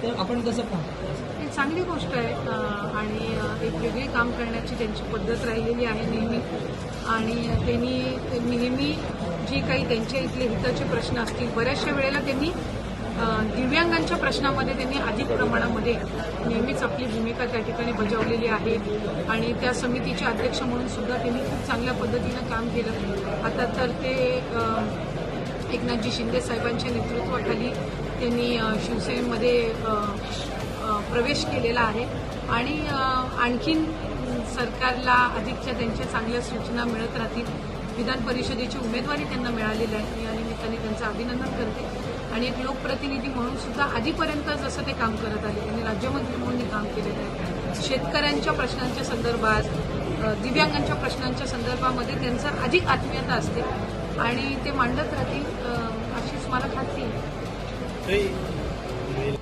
तर आपण कसं पाहतो? ही चांगली गोष्ट आहे आणि एक वेगळी काम करण्याची त्यांची पद्धत राहिलेली आहे नेहमी. आणि त्यांनी नेहमी जी काही त्यांच्या इथले हिताचे प्रश्न असतील, बऱ्याचशा वेळेला त्यांनी दिव्यांगांच्या प्रश्नामध्ये त्यांनी अधिक प्रमाणामध्ये नेहमीच आपली भूमिका त्या ठिकाणी बजावलेली आहे. आणि त्या समितीचे अध्यक्ष म्हणून सुद्धा त्यांनी खूप चांगल्या पद्धतीनं काम केलं. आता तर ते एकनाथजी शिंदे साहेबांच्या नेतृत्वाखाली त्यांनी शिवसेनेमध्ये प्रवेश केलेला आहे. आणि आणखीन सरकारला अधिकच्या त्यांच्या चांगल्या सूचना मिळत राहतील. विधान परिषदेची उमेदवारी त्यांना मिळालेली आहे. या निमित्ताने त्यांचं अभिनंदन करते. आणि एक लोकप्रतिनिधी म्हणून सुद्धा आधीपर्यंत जसं ते काम करत आले, त्यांनी राज्यमंत्री म्हणून काम केलेलं आहे. शेतकऱ्यांच्या प्रश्नांच्या संदर्भात, दिव्यांगांच्या प्रश्नांच्या संदर्भामध्ये त्यांचं अधिक आत्मीयता असते आणि ते मांडत राहतील अशीच मला खात्री आहे.